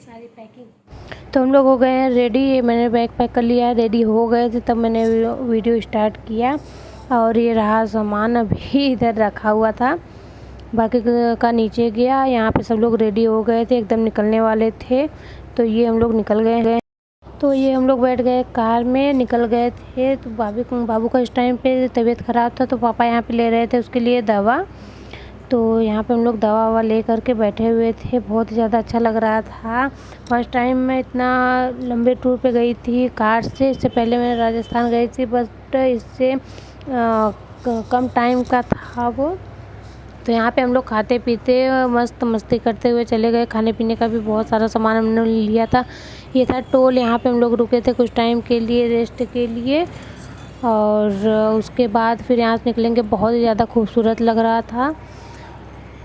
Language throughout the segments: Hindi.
सारी पैकिंग। तो हम लोग हो गए हैं रेडी। मैंने बैग पैक कर लिया है, रेडी हो गए थे तब मैंने वीडियो स्टार्ट किया। और ये रहा सामान अभी इधर रखा हुआ था, बाकी का नीचे गया। यहाँ पे सब लोग रेडी हो गए थे, एकदम निकलने वाले थे। तो ये हम लोग निकल गए। तो ये हम लोग बैठ गए कार में, निकल गए थे। तो बाबू का इस टाइम पे तबीयत ख़राब था, तो पापा यहाँ पे ले रहे थे उसके लिए दवा। तो यहाँ पे हम लोग दवा ववा ले करके बैठे हुए थे। बहुत ही ज़्यादा अच्छा लग रहा था। फर्स्ट टाइम मैं इतना लंबे टूर पे गई थी कार से। इससे पहले मैं राजस्थान गई थी, बट इससे कम टाइम का था वो। तो यहाँ पे हम लोग खाते पीते मस्त मस्ती करते हुए चले गए। खाने पीने का भी बहुत सारा सामान हमने लिया था। ये था टोल, यहाँ पे हम लोग रुके थे कुछ टाइम के लिए रेस्ट के लिए। और उसके बाद फिर यहाँ से निकलेंगे। बहुत ही ज़्यादा खूबसूरत लग रहा था।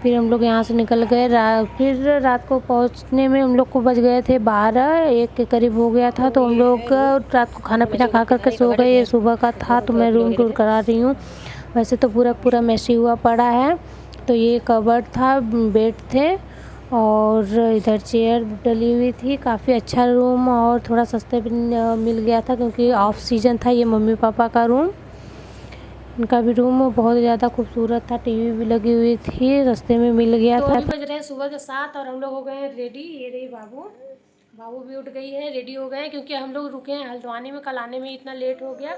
फिर हम लोग यहाँ से निकल गए। फिर रात को पहुँचने में हम लोग को बज गए थे 12-1 के करीब हो गया था। तो हम लोग रात को खाना पीना खा करके सो गए। ये सुबह का था, तो मैं रूम टूर करा रही हूँ। वैसे तो पूरा मैसी हुआ पड़ा है। तो ये कबर्ड था, बेड थे और इधर चेयर डली हुई थी। काफ़ी अच्छा रूम और थोड़ा सस्ते भी मिल गया था, क्योंकि ऑफ सीजन था। ये मम्मी पापा का रूम, उनका भी रूम बहुत ज़्यादा खूबसूरत था। टीवी भी लगी हुई थी, रास्ते में मिल गया था। तो बज रहे हैं सुबह के 7 और हम लोग हो गए हैं रेडी। ये रही बाबू भी उठ गई है, रेडी हो गए हैं, क्योंकि हम लोग रुके हैं हल्द्वानी में। कल आने में इतना लेट हो गया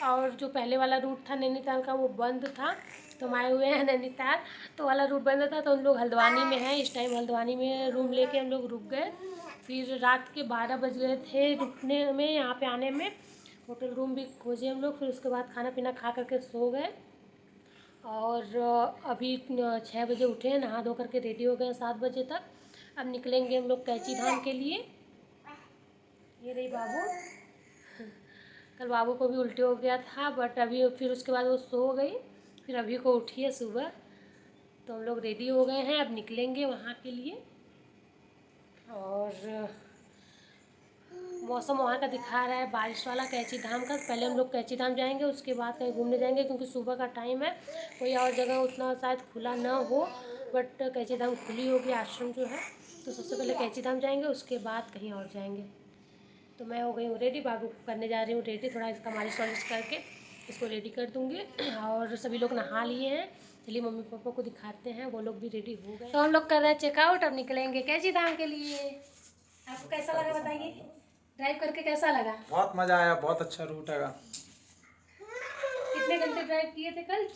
और जो पहले वाला रूट था नैनीताल का वो बंद था। तो हम आए हुए हैं नैनीताल, तो वाला रूट बंद था। तो हम लोग हल्द्वानी में हैं इस टाइम। हल्द्वानी में रूम लेके हम लोग रुक गए। फिर रात के 12 बज गए थे रुकने में, यहाँ पे आने में। होटल रूम भी खोजे हम लोग। फिर उसके बाद खाना पीना खा करके सो गए। और अभी 6 बजे उठे हैं, नहा धो करके रेडी हो गए 7 बजे तक। अब निकलेंगे हम लोग कैंची धाम के लिए। ये रही बाबू। कल बाबू को भी उल्टी हो गया था, बट अभी फिर उसके बाद वो सो गई। फिर अभी को उठी है सुबह। तो हम लोग रेडी हो गए हैं, अब निकलेंगे वहाँ के लिए। और मौसम वहाँ का दिखा रहा है बारिश वाला, कैंची धाम का। पहले हम लोग कैंची धाम जाएंगे, उसके बाद कहीं घूमने जाएंगे, क्योंकि सुबह का टाइम है। कोई और जगह उतना शायद खुला ना हो, बट कैंची धाम खुली होगी, आश्रम जो है। तो सबसे पहले कैंची धाम जाएंगे, उसके बाद कहीं और जाएंगे। तो मैं हो गई हूँ रेडी, बाबू को करने जा रही हूँ रेडी। थोड़ा इसका मालिश वालिश करके इसको रेडी कर दूँगी। और सभी लोग नहा लिए हैं। चलिए मम्मी पापा को दिखाते हैं, वो लोग भी रेडी हो गए। तो हम लोग कर रहे हैं चेकआउट, अब निकलेंगे कैंची धाम के लिए। आपको कैसा लगा बताइए, ड्राइव करके कैसा लगा? बहुत मजा आया, बहुत अच्छा रूट है। कितने घंटे ड्राइव किए थे कल?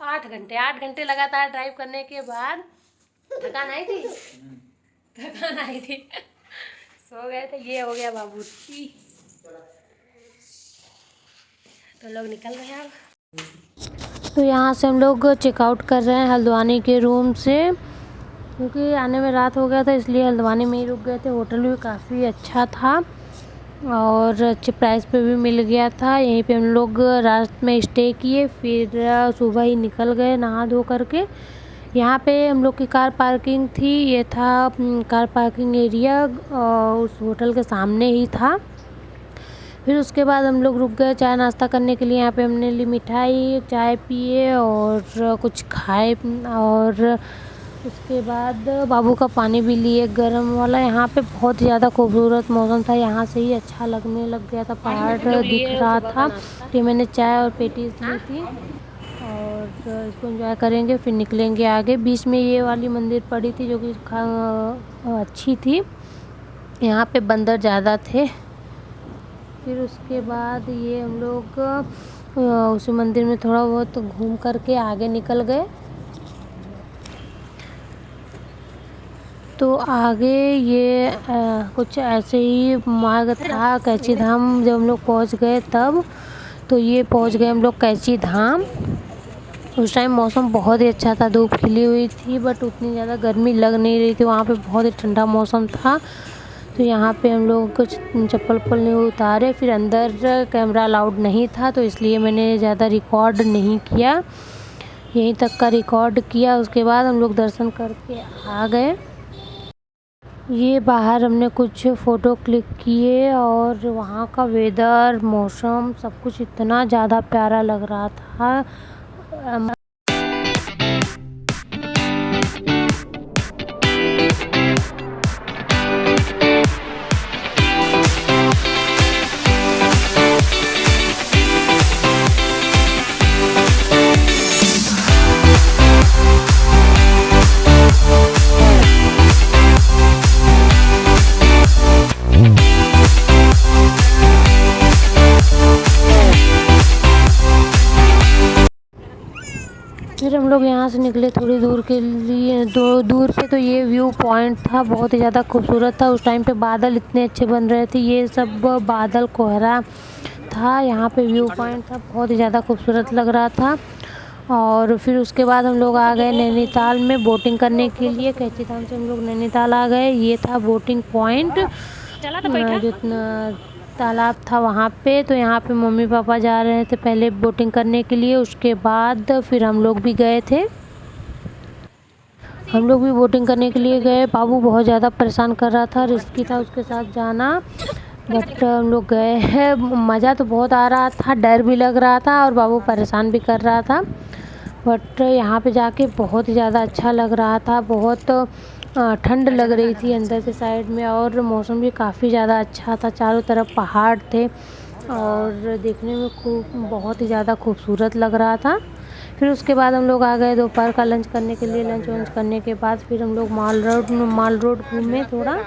8 घंटे लगातार ड्राइव करने के बाद थकान आई थी। थकान आई थी, सो गए थे। ये हो गया बाबू की। तो लोग निकल रहे हैं अब। तो यहाँ से हम लोग चेकआउट कर रहे हैं हल्द्वानी के रूम से, क्योंकि आने में रात हो गया था, इसलिए हल्द्वानी में ही रुक गए थे। होटल भी काफ़ी अच्छा था और अच्छे प्राइस पे भी मिल गया था। यहीं पे हम लोग रात में स्टे किए, फिर सुबह ही निकल गए नहा धो करके। यहाँ पे हम लोग की कार पार्किंग थी। ये था कार पार्किंग एरिया, उस होटल के सामने ही था। फिर उसके बाद हम लोग रुक गए चाय नाश्ता करने के लिए। यहाँ पे हमने ली मिठाई, चाय पिए और कुछ खाए। और उसके बाद बाबू का पानी भी लिए गर्म वाला। यहाँ पे बहुत ज़्यादा खूबसूरत मौसम था, यहाँ से ही अच्छा लगने लग गया था। पहाड़ दिख रहा था। तो मैंने चाय और पेटीज ली थी और इसको एंजॉय करेंगे, फिर निकलेंगे आगे। बीच में ये वाली मंदिर पड़ी थी जो कि अच्छी थी। यहाँ पे बंदर ज़्यादा थे। फिर उसके बाद ये हम लोग उसी मंदिर में थोड़ा बहुत घूम करके आगे निकल गए। तो आगे ये कुछ ऐसे ही मार्ग था कैंची धाम। जब हम लोग पहुँच गए तब, तो ये पहुँच गए हम लोग कैंची धाम। उस टाइम मौसम बहुत ही अच्छा था, धूप खिली हुई थी, बट उतनी ज़्यादा गर्मी लग नहीं रही थी। वहाँ पे बहुत ही ठंडा मौसम था। तो यहाँ पे हम लोग कुछ चप्पल नहीं उतारे। फिर अंदर कैमरा अलाउड नहीं था, तो इसलिए मैंने ज़्यादा रिकॉर्ड नहीं किया, यहीं तक का रिकॉर्ड किया। उसके बाद हम लोग दर्शन करके आ गए। ये बाहर हमने कुछ फ़ोटो क्लिक किए और वहाँ का वेदर, मौसम, सब कुछ इतना ज़्यादा प्यारा लग रहा था। लोग यहाँ से निकले थोड़ी दूर के लिए, दूर पे तो ये व्यू पॉइंट था, बहुत ही ज़्यादा खूबसूरत था। उस टाइम पे बादल इतने अच्छे बन रहे थे, ये सब बादल कोहरा था। यहाँ पे व्यू पॉइंट था, बहुत ही ज़्यादा खूबसूरत लग रहा था। और फिर उसके बाद हम लोग आ गए नैनीताल में बोटिंग करने के लिए। कैंचीधाम से हम लोग नैनीताल आ गए। ये था बोटिंग पॉइंट, जो तालाब था वहाँ पे। तो यहाँ पे मम्मी पापा जा रहे थे पहले बोटिंग करने के लिए, उसके बाद फिर हम लोग भी गए थे। हम लोग भी बोटिंग करने के लिए गए। बाबू बहुत ज़्यादा परेशान कर रहा था, रिस्की था उसके साथ जाना, बट हम लोग गए हैं। मज़ा तो बहुत आ रहा था, डर भी लग रहा था और बाबू परेशान भी कर रहा था। बट यहाँ पे जाके बहुत ही ज़्यादा अच्छा लग रहा था। बहुत ठंड लग रही थी अंदर के साइड में, और मौसम भी काफ़ी ज़्यादा अच्छा था। चारों तरफ पहाड़ थे और देखने में बहुत ही ज़्यादा खूबसूरत लग रहा था। फिर उसके बाद हम लोग आ गए दोपहर का लंच करने के लिए। लंच वंच करने के बाद फिर हम लोग माल रोड घूमे थोड़ा,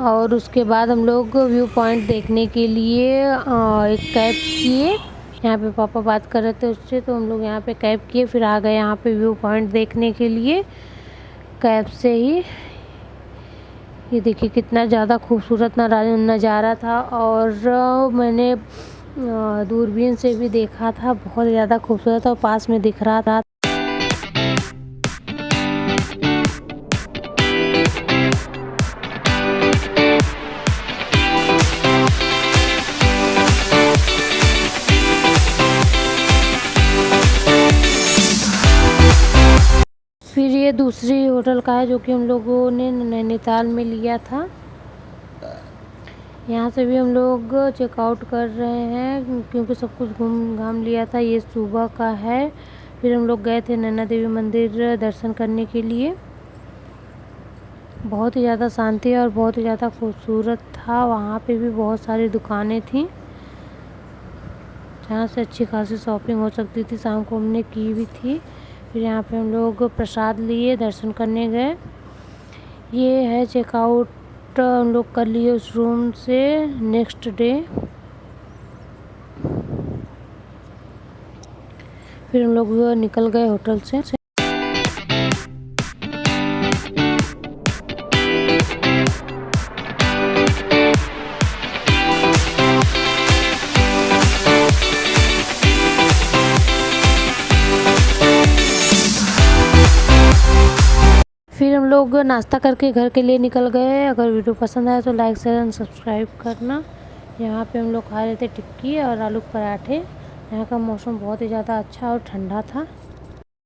और उसके बाद हम लोग व्यू पॉइंट देखने के लिए एक कैब किए। यहाँ पे पापा बात कर रहे थे उससे, तो हम लोग यहाँ पे कैब किए, फिर आ गए यहाँ पे व्यू पॉइंट देखने के लिए कैब से ही। ये देखिए कितना ज़्यादा खूबसूरत नज़ारा था, और मैंने दूरबीन से भी देखा था, बहुत ज़्यादा खूबसूरत और पास में दिख रहा था। फिर ये दूसरी होटल का है जो कि हम लोगों ने नैनीताल में लिया था। यहाँ से भी हम लोग चेकआउट कर रहे हैं क्योंकि सब कुछ घूम घाम लिया था। ये सुबह का है। फिर हम लोग गए थे नैना देवी मंदिर दर्शन करने के लिए। बहुत ही ज़्यादा शांति और बहुत ही ज़्यादा खूबसूरत था। वहाँ पे भी बहुत सारी दुकानें थी जहाँ से अच्छी खासी शॉपिंग हो सकती थी। शाम को हमने की भी थी। फिर यहाँ पे हम लोग प्रसाद लिए, दर्शन करने गए। ये है चेकआउट हम लोग कर लिए उस रूम से नेक्स्ट डे। फिर हम लोग निकल गए होटल से। फिर हम लोग नाश्ता करके घर के लिए निकल गए। अगर वीडियो पसंद आया तो लाइक शेयर एंड सब्सक्राइब करना। यहाँ पे हम लोग खा रहे थे टिक्की और आलू पराठे। यहाँ का मौसम बहुत ही ज़्यादा अच्छा और ठंडा था।